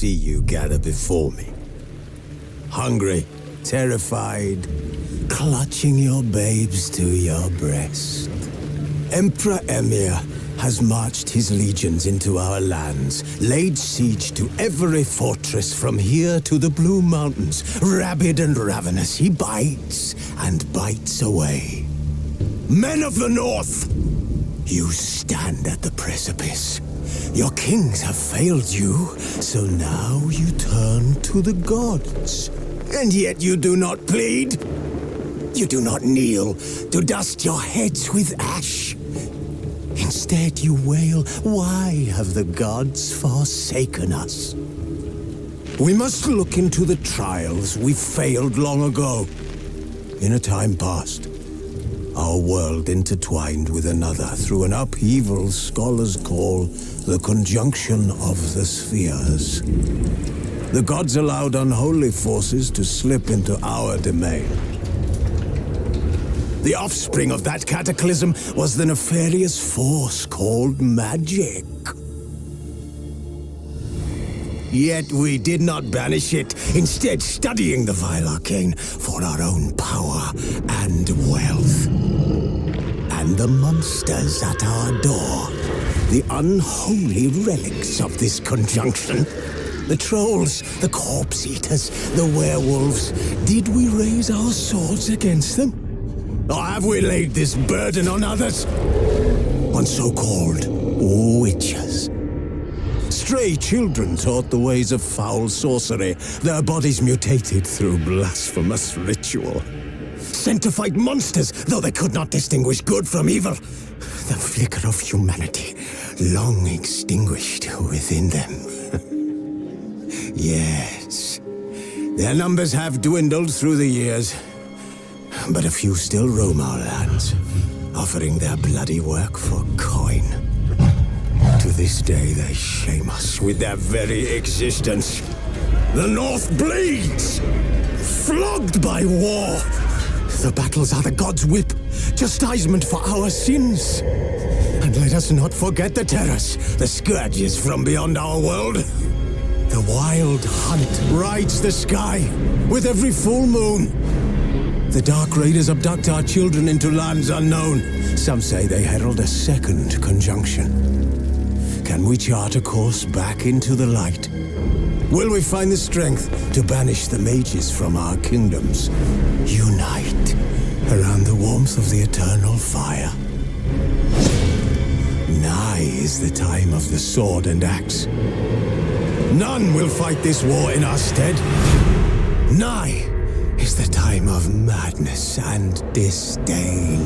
see you gather before me. Hungry, terrified, clutching your babes to your breast. Emperor Emir has marched his legions into our lands, laid siege to every fortress from here to the Blue Mountains. Rabid and ravenous, he bites and bites away. Men of the North, you stand at the precipice. Your kings have failed you, so now you turn to the gods. And yet you do not plead. You do not kneel to dust your heads with ash. Instead you wail, why have the gods forsaken us? We must look into the trials we failed long ago. In a time past, our world intertwined with another through an upheaval scholars call the conjunction of the spheres. The gods allowed unholy forces to slip into our domain. The offspring of that cataclysm was the nefarious force called magic. Yet we did not banish it, instead studying the vile arcane for our own power and wealth. And the monsters at our door, the unholy relics of this conjunction. The trolls, the corpse-eaters, the werewolves. Did we raise our swords against them? Or have we laid this burden on others? On so-called witches. Stray children taught the ways of foul sorcery, their bodies mutated through blasphemous ritual. Sent to fight monsters, though they could not distinguish good from evil. The flicker of humanity, long extinguished within them. Yes, their numbers have dwindled through the years. But a few still roam our lands, offering their bloody work for coin. To this day, they shame us with their very existence. The North bleeds, flogged by war. The battles are the gods' whip, chastisement for our sins. And let us not forget the terrors, the scourges from beyond our world. The wild hunt rides the sky with every full moon. The Dark Raiders abduct our children into lands unknown. Some say they herald a second conjunction. Can we chart a course back into the light? Will we find the strength to banish the mages from our kingdoms? Unite around the warmth of the eternal fire. Nigh is the time of the sword and axe. None will fight this war in our stead. Nigh is the time of madness and disdain.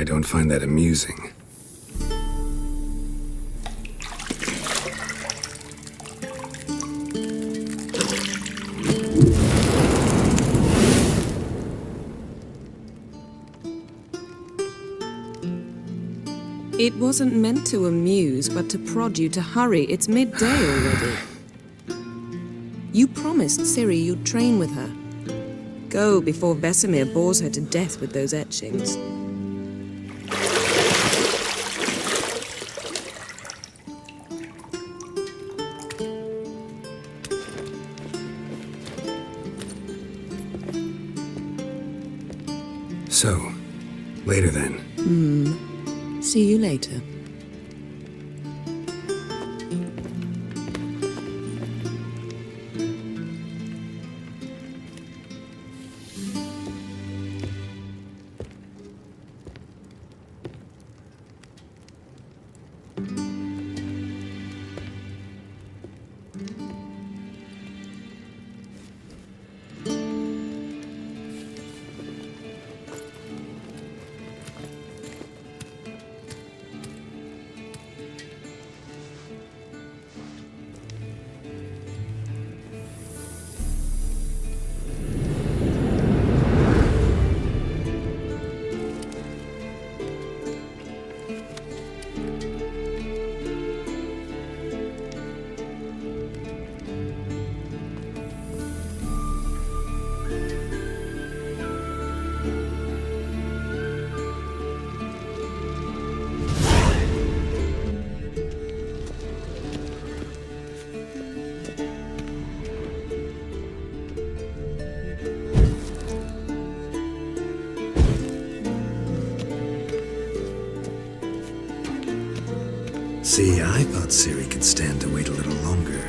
don't find that amusing. It wasn't meant to amuse, but to prod you to hurry. It's midday already. You promised Ciri you'd train with her. Go before Vesemir bores her to death with those etchings. So, later then. See you later. See, I thought Ciri could stand to wait a little longer.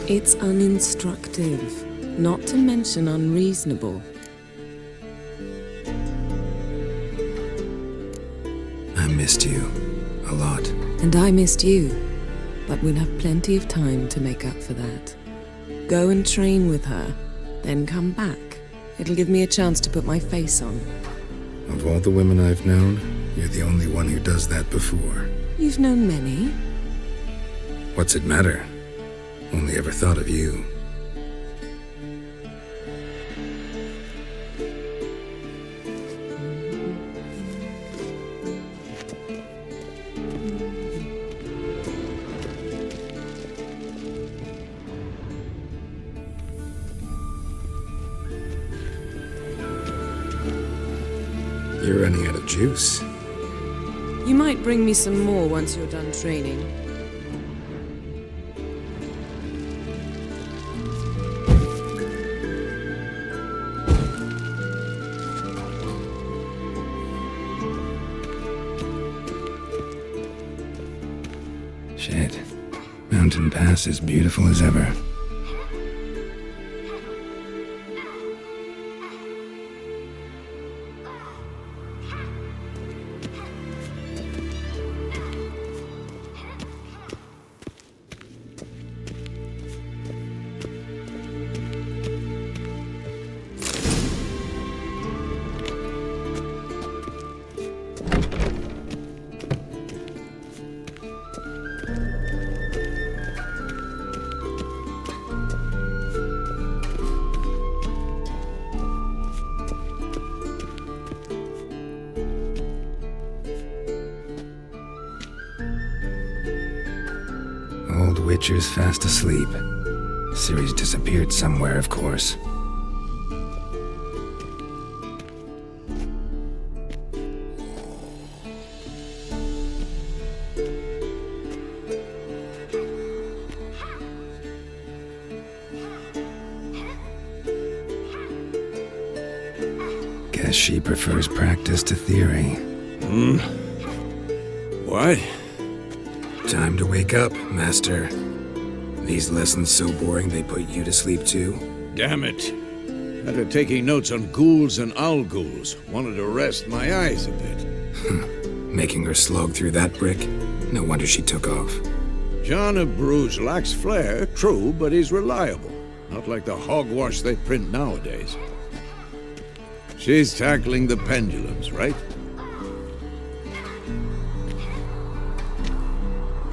It's uninstructive, not to mention unreasonable. I missed you. A lot. And I missed you. But we'll have plenty of time to make up for that. Go and train with her, then come back. It'll give me a chance to put my face on. Of all the women I've known, you're the only one who does that before. You've known many. What's it matter? Only ever thought of you. You're running out of juice. You might bring me some more once you're done training. Shit. Mountain Pass is beautiful as ever. Old Witcher's fast asleep. Ciri's disappeared somewhere, of course. Guess she prefers practice to theory. What? Time to wake up, Master. These lessons so boring they put you to sleep too? Damn it. After taking notes on ghouls and owl ghouls, wanted to rest my eyes a bit. Making her slog through that brick? No wonder she took off. John of Bruges lacks flair, true, but he's reliable. Not like the hogwash they print nowadays. She's tackling the pendulums, right?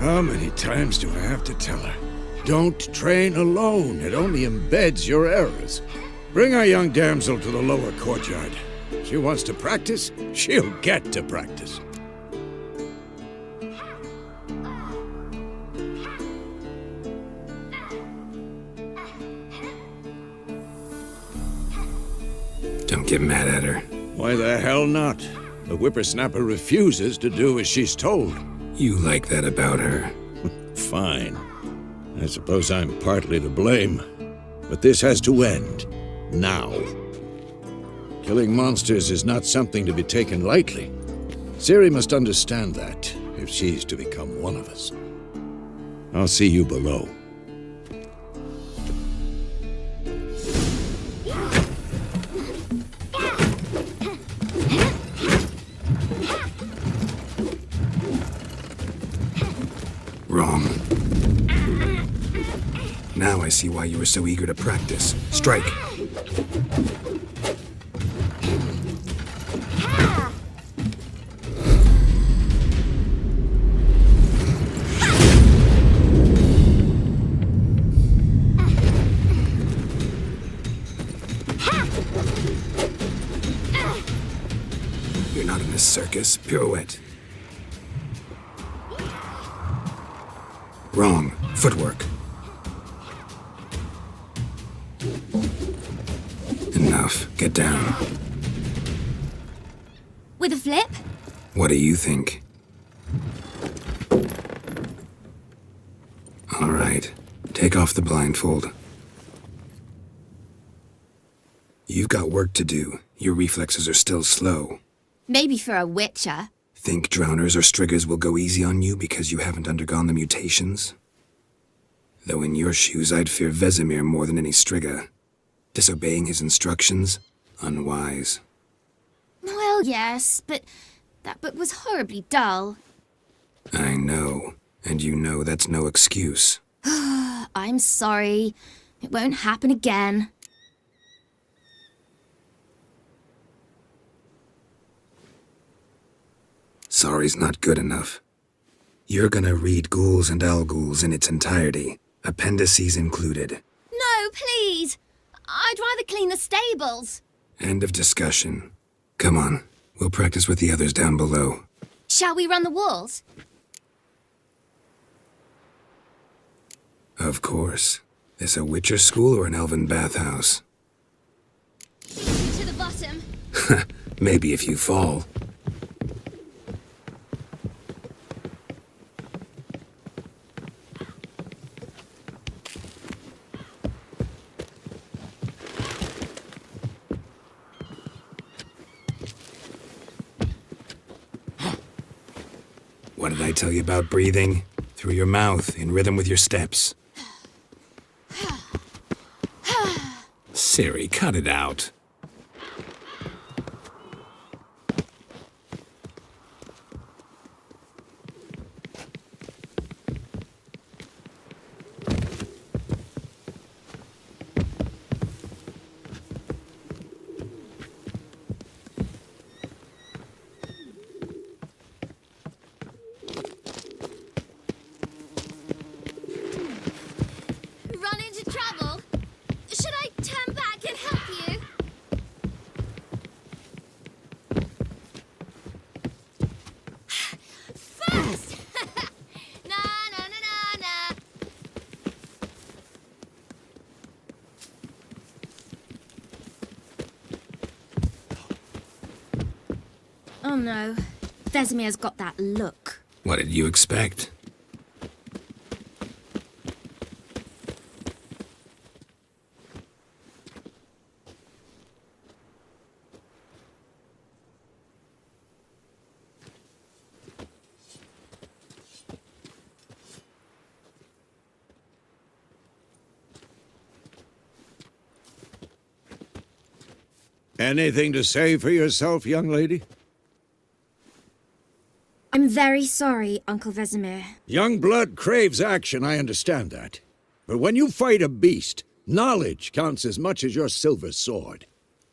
How many times do I have to tell her? Don't train alone. It only embeds your errors. Bring our young damsel to the lower courtyard. She wants to practice, she'll get to practice. Don't get mad at her. Why the hell not? The whippersnapper refuses to do as she's told. You like that about her. Fine. I suppose I'm partly to blame. But this has to end. Now. Killing monsters is not something to be taken lightly. Ciri must understand that, if she's to become one of us. I'll see you below. Wrong. Now I see why you were so eager to practice. Strike! You're not in a circus. Pirouette. Wrong. Footwork. Enough. Get down. With a flip? What do you think? All right. Take off the blindfold. You've got work to do. Your reflexes are still slow. Maybe for a witcher. Think drowners or striggers will go easy on you because you haven't undergone the mutations? Though in your shoes, I'd fear Vesemir more than any strigger. Disobeying his instructions? Unwise. Well, yes, but that book was horribly dull. I know, and you know that's no excuse. I'm sorry. It won't happen again. Sorry's not good enough. You're gonna read Ghouls and Al-Ghouls in its entirety, appendices included. No, please! I'd rather clean the stables. End of discussion. Come on, we'll practice with the others down below. Shall we run the walls? Of course. This a Witcher school or an elven bathhouse? To the bottom. Maybe if you fall. What did I tell you about breathing? Through your mouth, in rhythm with your steps. Ciri, cut it out. Run into trouble? Should I turn back and help you? First! Na na na na na. Oh no. Vesemir's got that look. What did you expect? Anything to say for yourself, young lady? I'm very sorry, Uncle Vesemir. Young blood craves action, I understand that. But when you fight a beast, knowledge counts as much as your silver sword.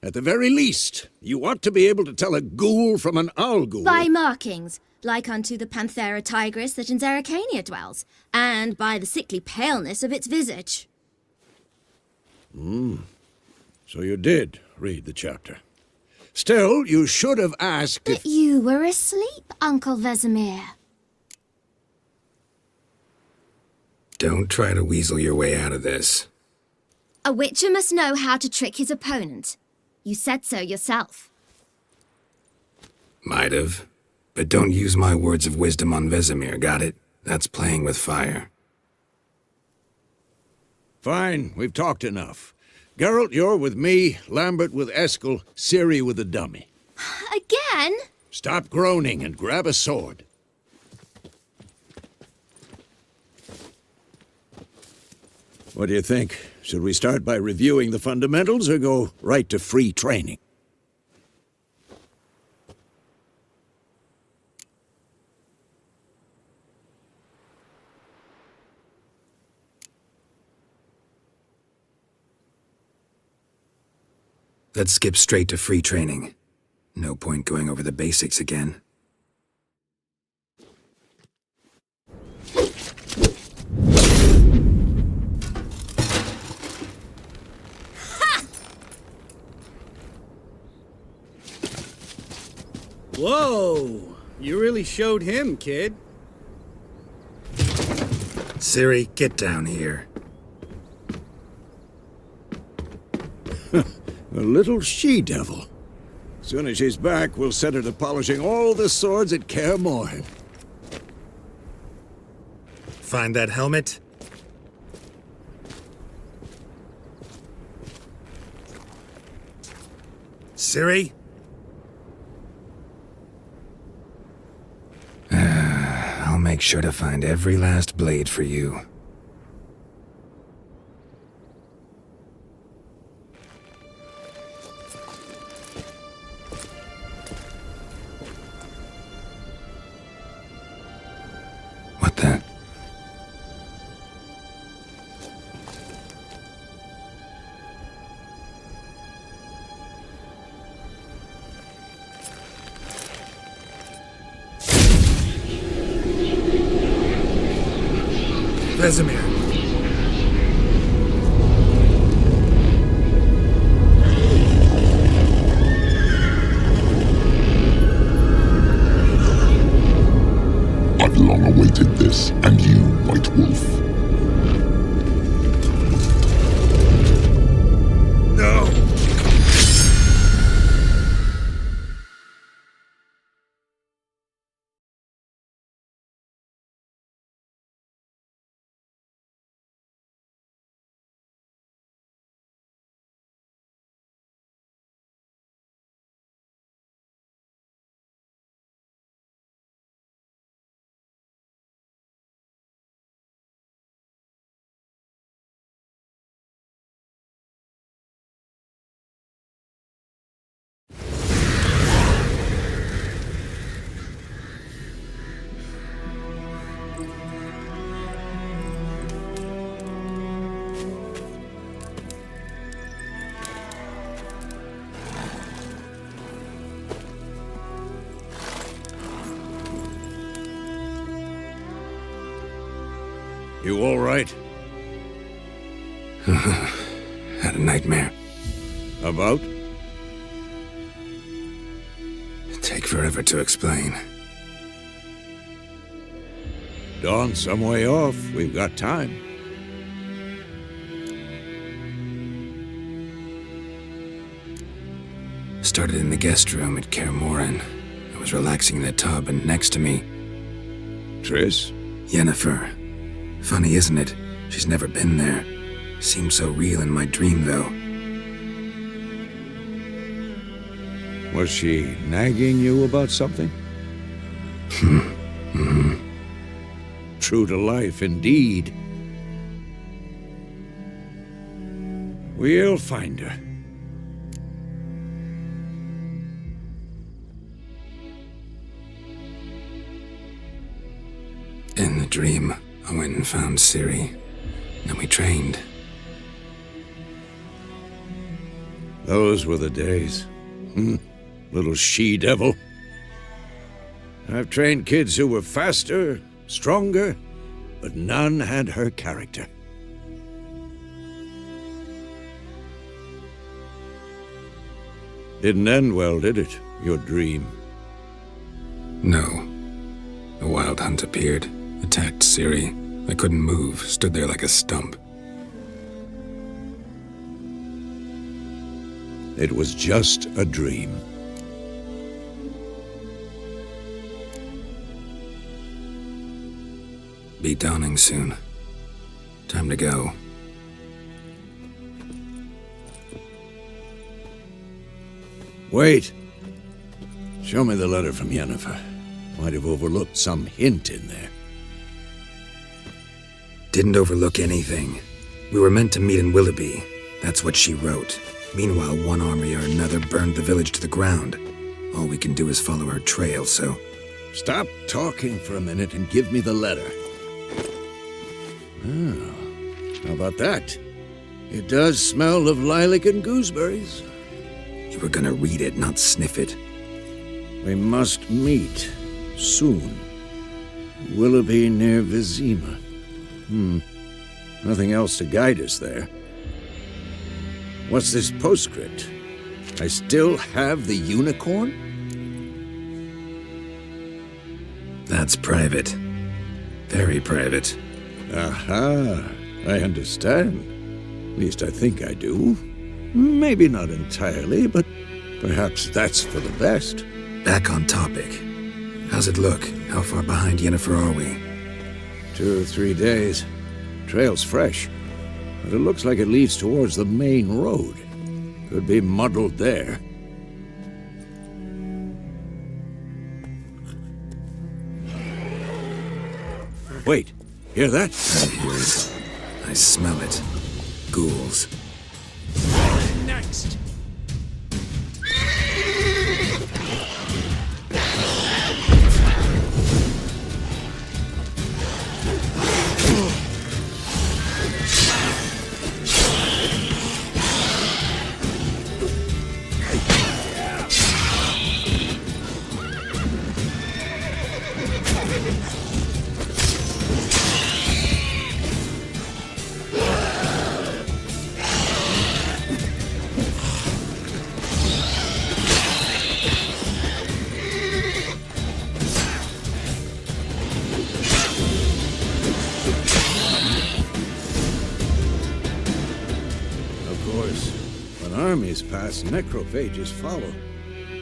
At the very least, you ought to be able to tell a ghoul from an owl ghoul. By markings, like unto the Panthera tigris that in Zerricania dwells, and by the sickly paleness of its visage. So you did read the chapter. Still, you should have asked if... But you were asleep, Uncle Vesemir. Don't try to weasel your way out of this. A witcher must know how to trick his opponent. You said so yourself. Might have. But don't use my words of wisdom on Vesemir, got it? That's playing with fire. Fine, we've talked enough. Geralt, you're with me, Lambert with Eskel, Ciri with the dummy. Again? Stop groaning and grab a sword. What do you think? Should we start by reviewing the fundamentals or go right to free training? Let's skip straight to free training. No point going over the basics again. Whoa! You really showed him, kid. Ciri, get down here. A little she-devil. Soon as she's back, we'll set her to polishing all the swords at Kaer Morhen. Find that helmet? Ciri? I'll make sure to find every last blade for you. What the? Vesemir. I've long awaited this, and you, White Wolf. No! You all right? Had a nightmare. About? Take forever to explain. Dawn's some way off. We've got time. Started in the guest room at Kaer Morhen. I was relaxing in the tub, and next to me, Triss? Yennefer. Funny, isn't it? She's never been there. Seemed so real in my dream, though. Was she nagging you about something? True to life, indeed. We'll find her. In the dream, I went and found Ciri. Then we trained. Those were the days. Little she-devil. I've trained kids who were faster, stronger, but none had her character. Didn't end well, did it? Your dream? No. A wild hunt appeared, attacked Ciri. I couldn't move, stood there like a stump. It was just a dream. Be dawning soon. Time to go. Wait. Show me the letter from Yennefer. Might have overlooked some hint in there. Didn't overlook anything. We were meant to meet in Willoughby. That's what she wrote. Meanwhile, one army or another burned the village to the ground. All we can do is follow her trail, so... Stop talking for a minute and give me the letter. Oh, how about that? It does smell of lilac and gooseberries. You were gonna read it, not sniff it. We must meet soon. Willoughby near Vizima. Nothing else to guide us there. What's this postscript? I still have the unicorn? That's private. Very private. Aha, I understand. At least I think I do. Maybe not entirely, but perhaps that's for the best. Back on topic. How's it look? How far behind Yennefer are we? 2 or 3 days. Trail's fresh, but it looks like it leads towards the main road. Could be muddled there. Wait, hear that? I hear it. I smell it. Ghouls. Next! Armies pass, necrophages follow.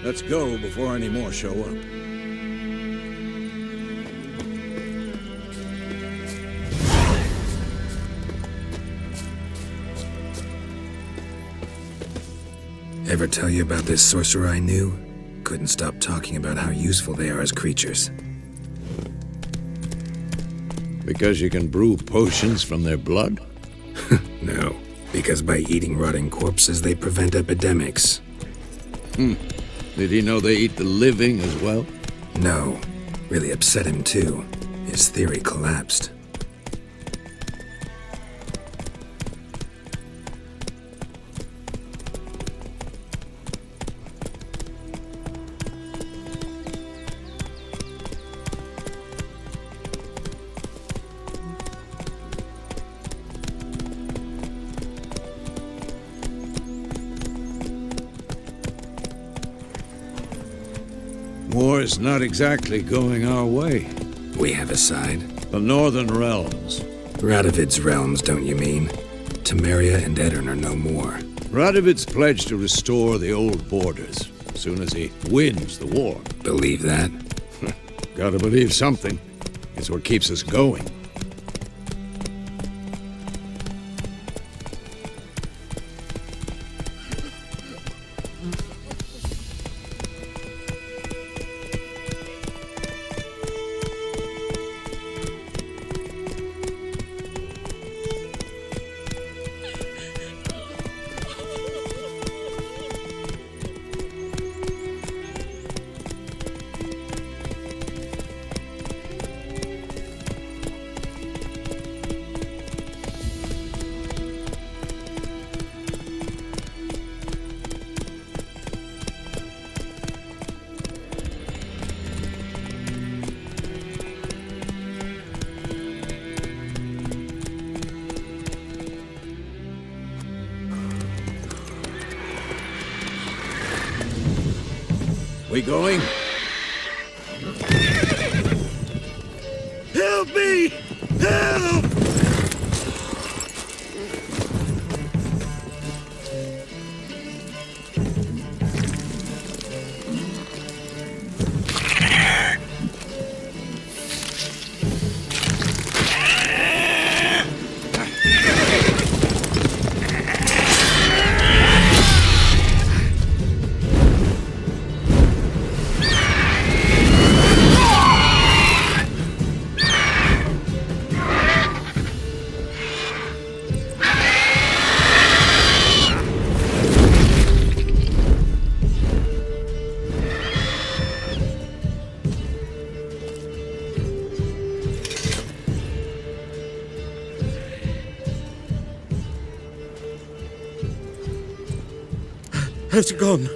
Let's go before any more show up. Ever tell you about this sorcerer I knew? Couldn't stop talking about how useful they are as creatures. Because you can brew potions from their blood? No. Because by eating rotting corpses, they prevent epidemics. Did he know they eat the living as well? No. Really upset him, too. His theory collapsed. War's not exactly going our way. We have a side. The Northern Realms. Radovid's realms, don't you mean? Temeria and Edirn are no more. Radovid's pledged to restore the old borders as soon as he wins the war. Believe that? Gotta believe something. It's what keeps us going. We going? Help me! Help! Has it gone?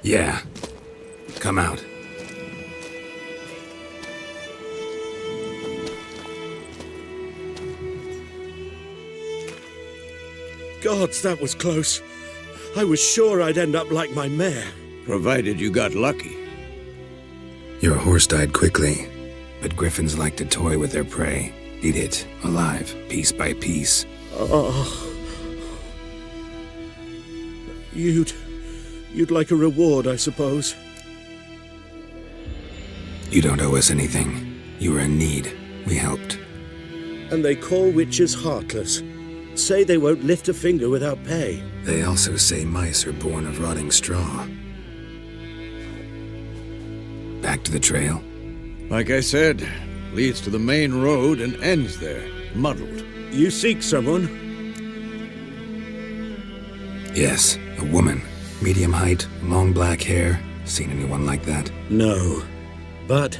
Yeah. Come out. Gods, that was close. I was sure I'd end up like my mare. Provided you got lucky. Your horse died quickly, but griffins like to toy with their prey. Eat it, alive, piece by piece. Oh. You'd like a reward, I suppose. You don't owe us anything. You were in need. We helped. And they call witches heartless. Say they won't lift a finger without pay. They also say mice are born of rotting straw. Back to the trail? Like I said, leads to the main road and ends there, muddled. You seek someone? Yes, a woman. Medium height, long black hair. Seen anyone like that? No. But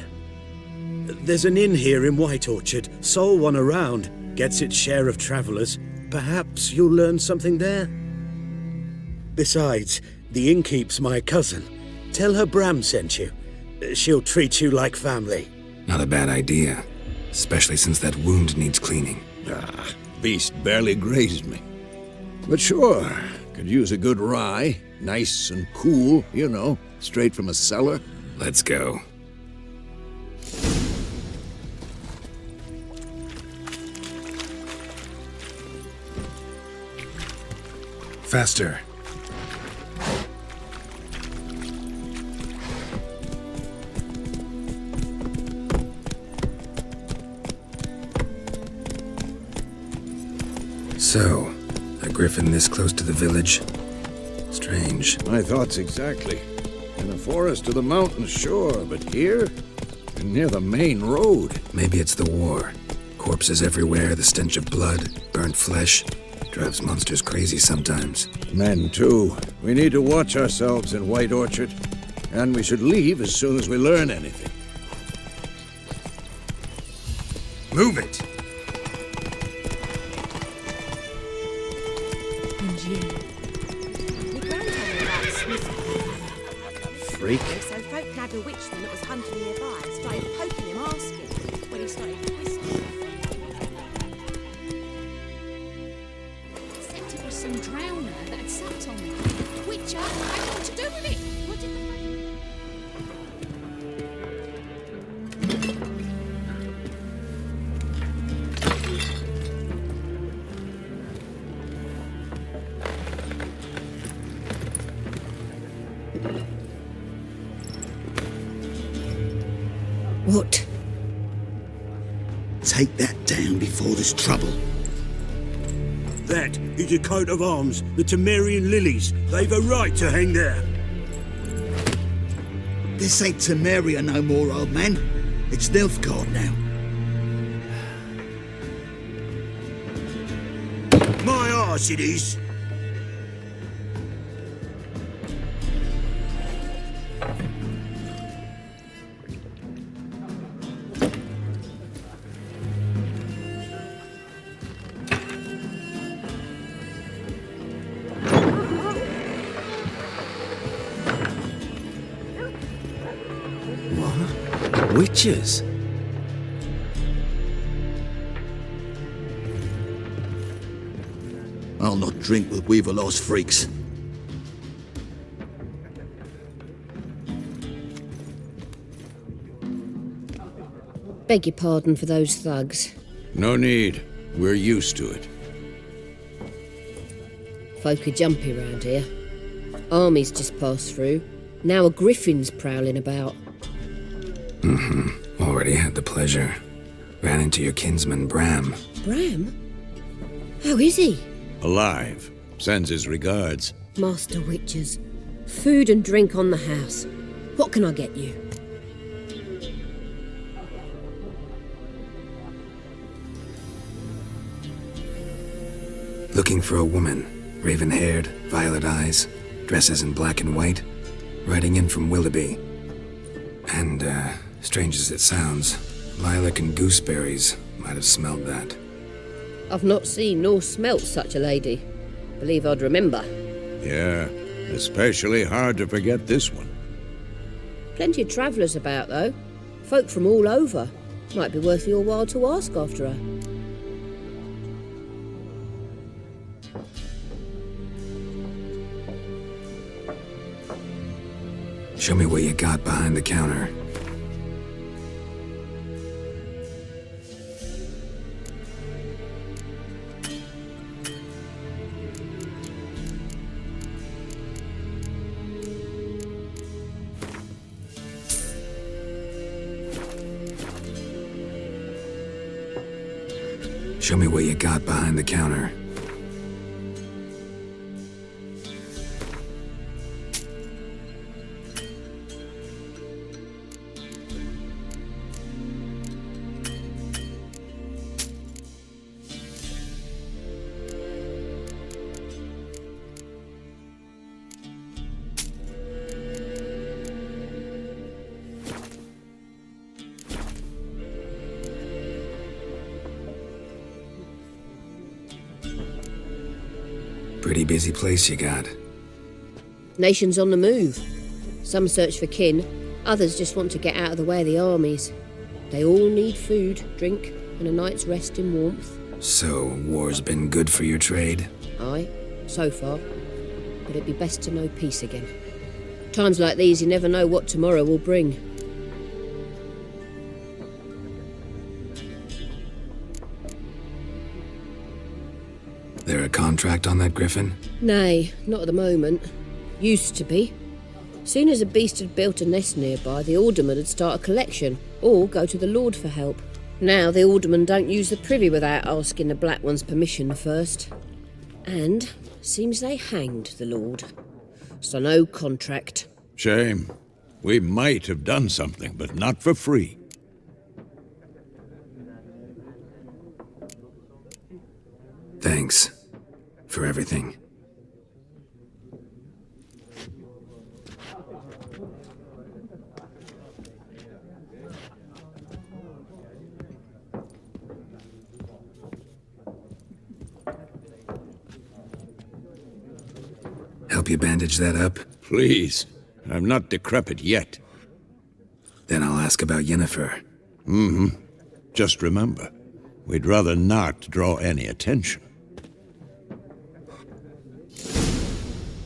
there's an inn here in White Orchard. Sole one around. Gets its share of travelers. Perhaps you'll learn something there? Besides, the innkeep's my cousin. Tell her Bram sent you. She'll treat you like family. Not a bad idea. Especially since that wound needs cleaning. Beast barely grazed me. But sure, could use a good rye. Nice and cool, you know, straight from a cellar. Let's go. Faster. So, a griffin this close to the village? Strange. My thoughts exactly. In the forest or the mountains, sure, but here? And near the main road. Maybe it's the war. Corpses everywhere, the stench of blood, burnt flesh. Drives monsters crazy sometimes. Men, too. We need to watch ourselves in White Orchard. And we should leave as soon as we learn anything. Move it! And you? My grandmother about Smith. Freak. So folk nabbed a witchman that was hunting nearby and started poking him, asking when he started whistling. Said it was some drowner that had sat on me. Witcher, I had nothing to do with it. What did the... What? Take that down before there's trouble. That is a coat of arms, the Temerian lilies. They've a right to hang there. This ain't Temeria no more, old man. It's Nilfgaard now. My arse it is. Witches? I'll not drink with Weaverlaw's freaks. Beg your pardon for those thugs. No need. We're used to it. Folk are jumpy round here. Armies just passed through. Now a griffin's prowling about. Already had the pleasure. Ran into your kinsman, Bram. Bram? How is he? Alive. Sends his regards. Master Witchers. Food and drink on the house. What can I get you? Looking for a woman. Raven-haired, violet eyes, dresses in black and white. Riding in from Willoughby. And, strange as it sounds, lilac and gooseberries might have smelled that. I've not seen nor smelt such a lady. Believe I'd remember. Yeah, especially hard to forget this one. Plenty of travellers about, though. Folk from all over. Might be worth your while to ask after her. Show me what you got behind the counter. Show me what you got behind the counter. Pretty busy place you got. Nations on the move. Some search for kin, others just want to get out of the way of the armies. They all need food, drink, and a night's rest in warmth. So, war's been good for your trade? Aye, so far. But it'd be best to know peace again. Times like these, you never know what tomorrow will bring. There a contract on that griffin? Nay, not at the moment. Used to be. Soon as a beast had built a nest nearby, the alderman would start a collection, or go to the Lord for help. Now the aldermen don't use the privy without asking the Black One's permission first. And seems they hanged the Lord. So no contract. Shame. We might have done something, but not for free. Thanks for everything. Help you bandage that up? Please. I'm not decrepit yet. Then I'll ask about Yennefer. Just remember, we'd rather not draw any attention.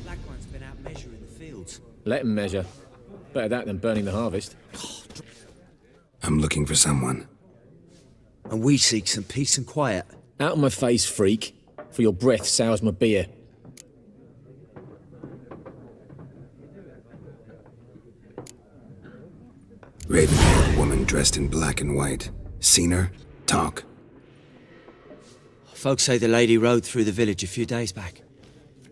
Black One's been out measuring the fields. Let him measure. Better that than burning the harvest. I'm looking for someone. And we seek some peace and quiet. Out of my face, freak. For your breath sours my beer. Raven-haired woman dressed in black and white. Seen her? Talk. Folks say the lady rode through the village a few days back.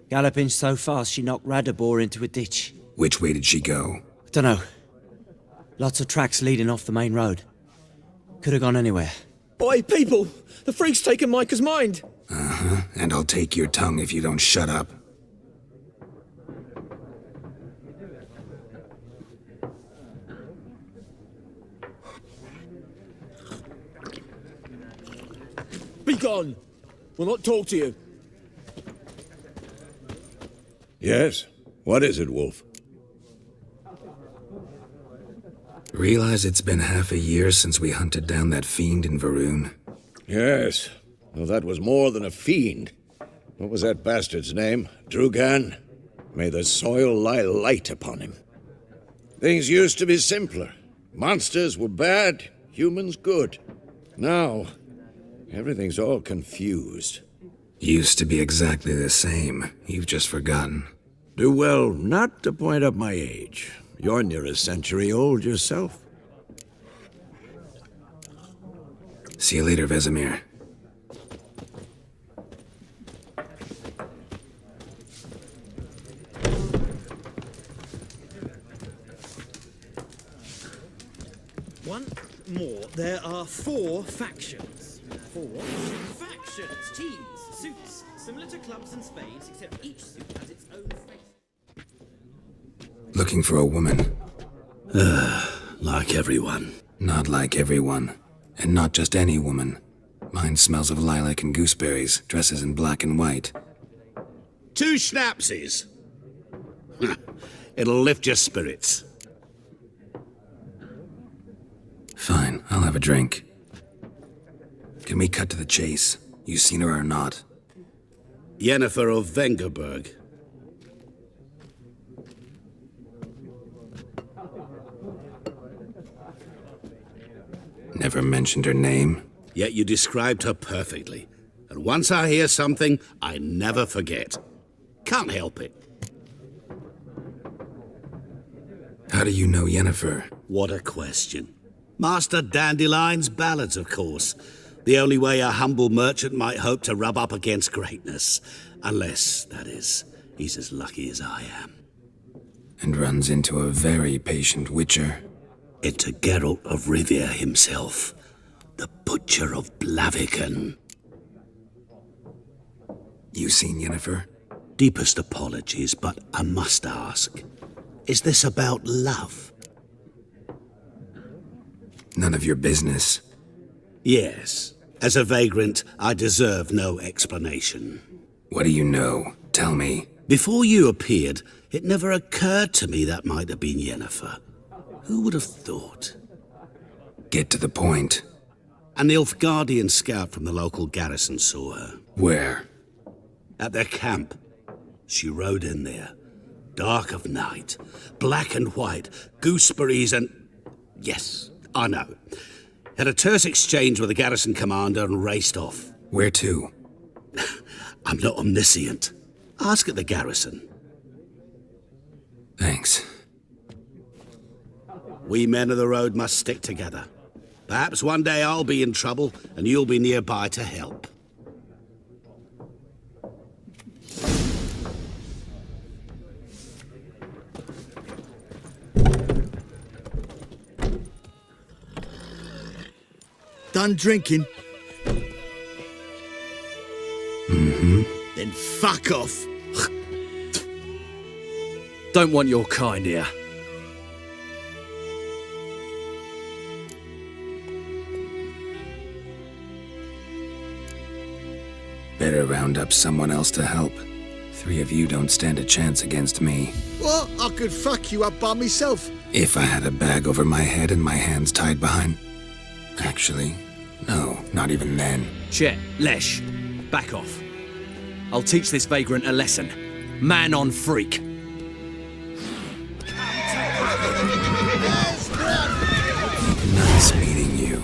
Galloping so fast she knocked Radabor into a ditch. Which way did she go? Dunno. Lots of tracks leading off the main road. Could have gone anywhere. Boy, people! The freak's taken Micah's mind! And I'll take your tongue if you don't shut up. Be gone! We'll not talk to you. Yes? What is it, Wolf? Realize it's been half a year since we hunted down that fiend in Varun? Yes. Well, that was more than a fiend. What was that bastard's name? Drugan? May the soil lie light upon him. Things used to be simpler. Monsters were bad, Humans good. Now, everything's all confused. Used to be exactly the same. You've just forgotten. Do well not to point up my age. You're near a century old yourself. See you later, Vesemir. One more. There are 4 factions. 4 factions. Teams, suits, similar to clubs and spades, except each suit has its own face. Looking for a woman. Like everyone. Not like everyone. And not just any woman. Mine smells of lilac and gooseberries, dresses in black and white. 2 schnapsies. It'll lift your spirits. Fine, I'll have a drink. Can we cut to the chase? You seen her or not? Yennefer of Vengerberg. Never mentioned her name. Yet you described her perfectly. And once I hear something, I never forget. Can't help it. How do you know Yennefer? What a question. Master Dandelion's ballads, of course. The only way a humble merchant might hope to rub up against greatness. Unless, that is, he's as lucky as I am. And runs into a very patient witcher. Into Geralt of Rivia himself. The Butcher of Blaviken. You seen Yennefer? Deepest apologies, but I must ask. Is this about love? None of your business. Yes. As a vagrant, I deserve no explanation. What do you know? Tell me. Before you appeared, it never occurred to me that might have been Yennefer. Who would have thought? Get to the point. An Nilfgaardian scout from the local garrison saw her. Where? At their camp. She rode in there. Dark of night. Black and white. Gooseberries and... Yes, I know. Had a terse exchange with the garrison commander and raced off. Where to? I'm not omniscient. Ask at the garrison. Thanks. We men of the road must stick together. Perhaps one day I'll be in trouble and you'll be nearby to help. Done drinking? Mm-hmm. Then fuck off. Don't want your kind here. Better round up someone else to help. 3 of you don't stand a chance against me. What? I could fuck you up by myself. If I had a bag over my head and my hands tied behind... Actually, no, not even then. Chet, Lesh, back off. I'll teach this vagrant a lesson. Man on freak. Nice meeting you.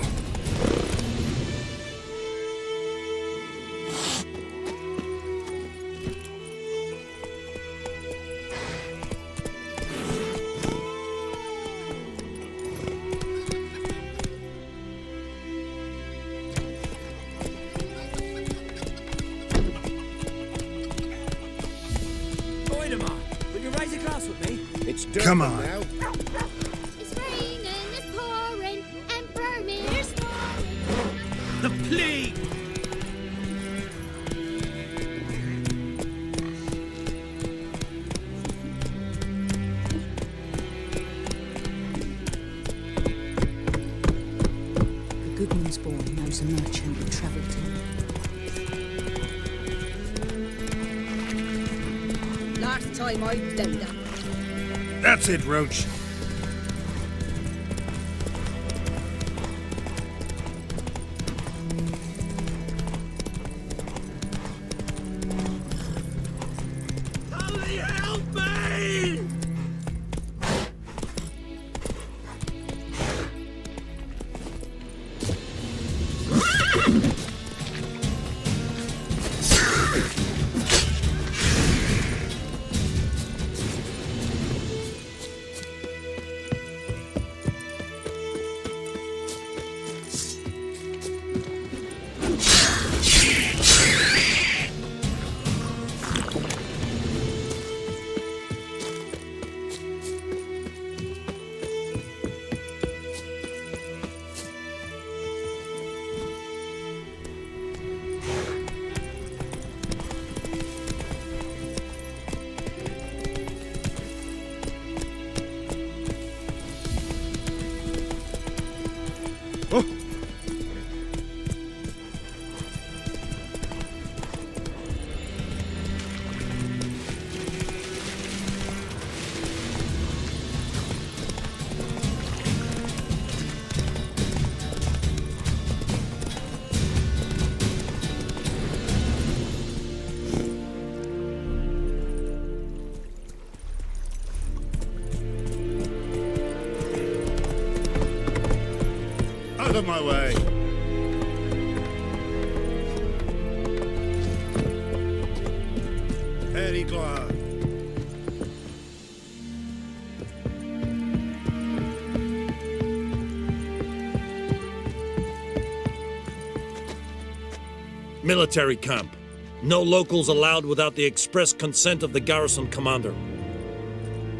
Come on. It's raining, it's pouring, and Vermeer's snoring. The plague! The Goodman's boy knows a merchant who travelled to. Last time I done that. That's it, Roach. Somebody help me! Out of my way! Very glad. Military camp. No locals allowed without the express consent of the garrison commander.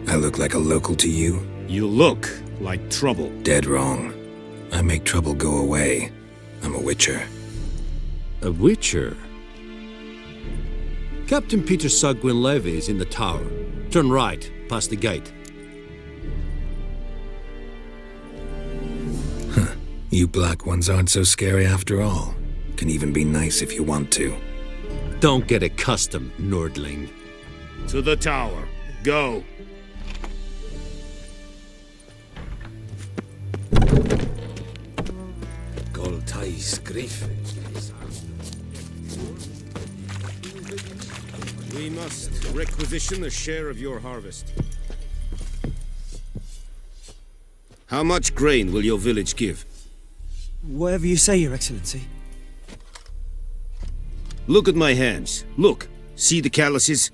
I look like a local to you? You look like trouble. Dead wrong. I make trouble go away. I'm a witcher. A witcher? Captain Peter Sagwin Levy is in the tower. Turn right, past the gate. Huh. You black ones aren't so scary after all. Can even be nice if you want to. Don't get accustomed, Nordling. To the tower. Go. We must requisition a share of your harvest. How much grain will your village give? Whatever you say, Your Excellency. Look at my hands. Look. See the calluses?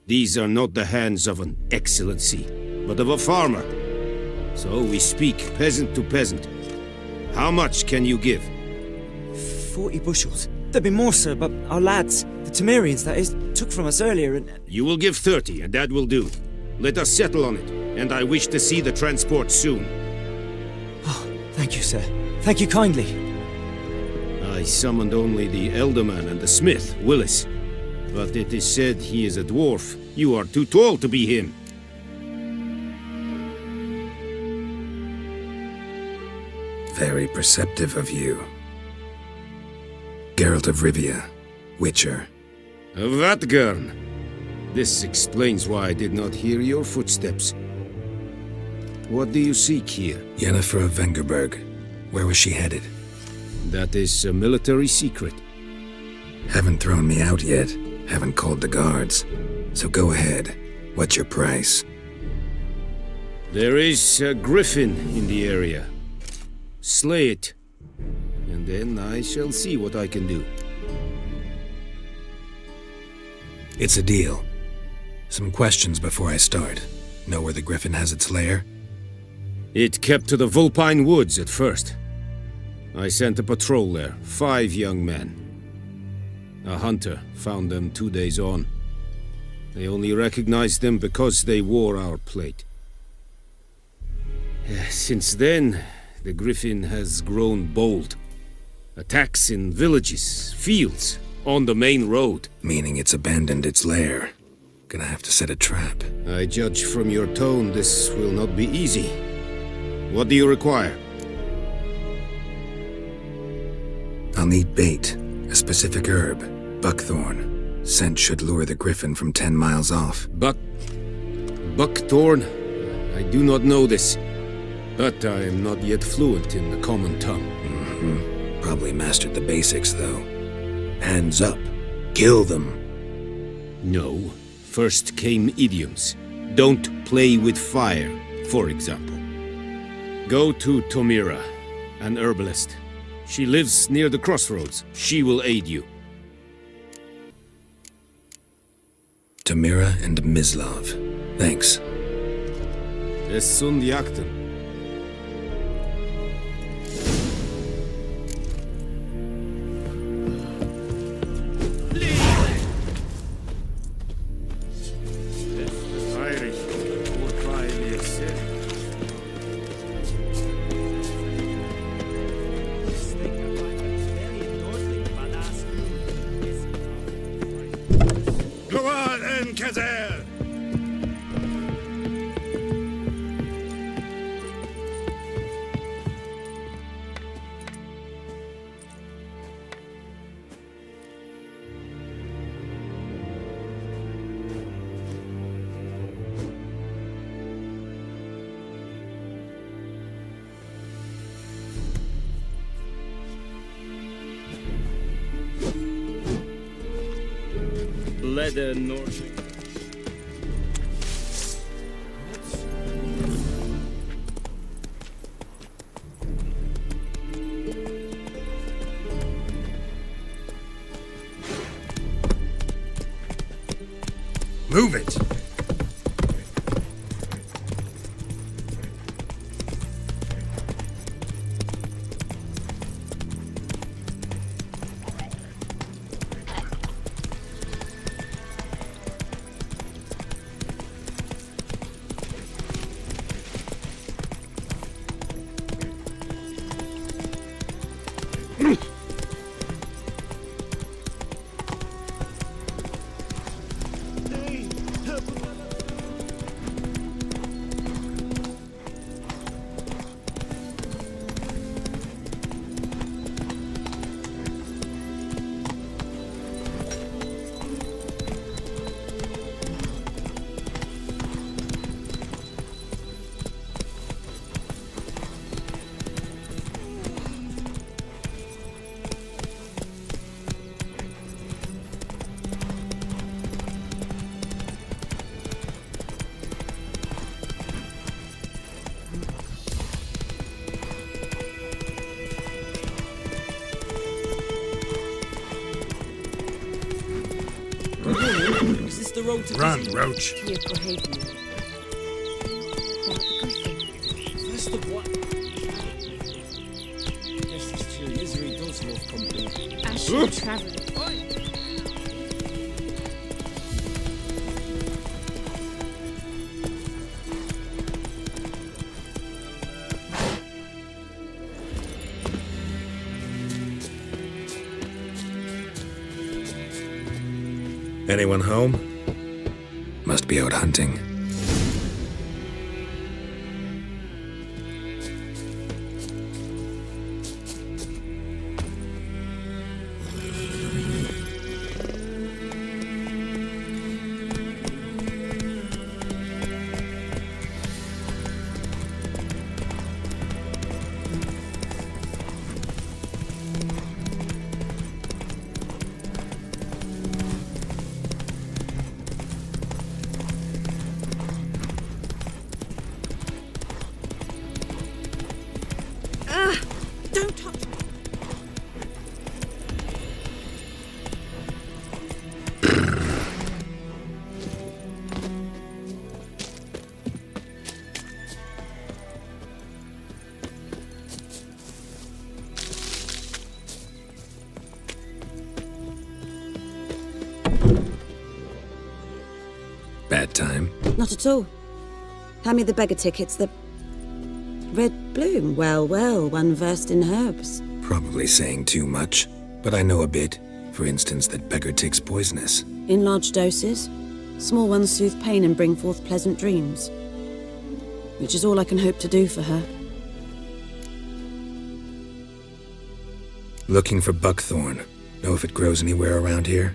These are not the hands of an excellency, but of a farmer. So we speak peasant to peasant. How much can you give? 40 bushels. There'd be more, sir, but our lads, the Temerians, that is, took from us earlier and... You will give 30, and that will do. Let us settle on it, and I wish to see the transport soon. Oh, thank you, sir. Thank you kindly. I summoned only the Elderman and the smith, Willis. But it is said he is a dwarf. You are too tall to be him. Very perceptive of you. Geralt of Rivia, Witcher. Vatgern! This explains why I did not hear your footsteps. What do you seek here? Yennefer of Vengerberg. Where was she headed? That is a military secret. Haven't thrown me out yet. Haven't called the guards. So go ahead. What's your price? There is a griffin in the area. Slay it. And then I shall see what I can do. It's a deal. Some questions before I start. Know where the griffin has its lair? It kept to the Vulpine Woods at first. I sent a patrol there, 5 young men. A hunter found them 2 days on. They only recognized them because they wore our plate. Since then, the griffin has grown bold. Attacks in villages, fields, on the main road. Meaning it's abandoned its lair. Gonna have to set a trap. I judge from your tone this will not be easy. What do you require? I'll need bait, a specific herb, buckthorn. Scent should lure the griffin from 10 miles off. Buckthorn? I do not know this, but I am not yet fluent in the common tongue. Probably mastered the basics, though. Hands up. Kill them. No. First came idioms. Don't play with fire, for example. Go to Tomira, an herbalist. She lives near the crossroads. She will aid you. Tomira and Mislav. Thanks. Es sunt jakten. Alcazar! Leather Nordic. Move it! Is this the road to Run, Roach. First of what? Guess this chill misery does love company. Ashen travel. Anyone home? Must be out hunting. Don't touch me. Bad time? Not at all. Hand me the beggar tickets, the red bloom. Well, well, one versed in herbs. Probably saying too much, but I know a bit. For instance, that beggar tick's poisonous. In large doses, small ones soothe pain and bring forth pleasant dreams. Which is all I can hope to do for her. Looking for buckthorn. Know if it grows anywhere around here?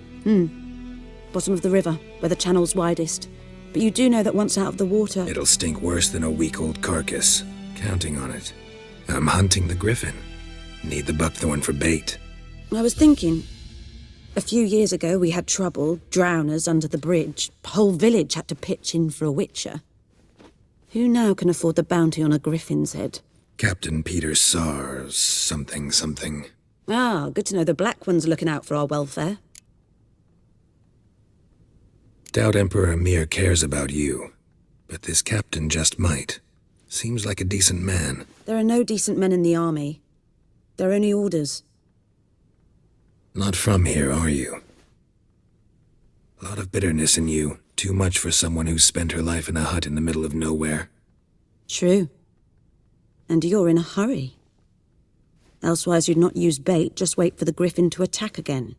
Bottom of the river, where the channel's widest. But you do know that once out of the water... It'll stink worse than a week-old carcass. Counting on it. I'm hunting the griffin. Need the buckthorn for bait. I was thinking... A few years ago we had trouble, drowners under the bridge. Whole village had to pitch in for a witcher. Who now can afford the bounty on a griffin's head? Captain Peter Sars, something. Ah, good to know the Black One's looking out for our welfare. Doubt Emperor Emir cares about you. But this captain just might. Seems like a decent man. There are no decent men in the army. There are only orders. Not from here, are you? A lot of bitterness in you. Too much for someone who's spent her life in a hut in the middle of nowhere. True. And you're in a hurry. Elsewise you'd not use bait, just wait for the griffin to attack again.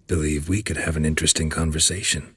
Believe we could have an interesting conversation.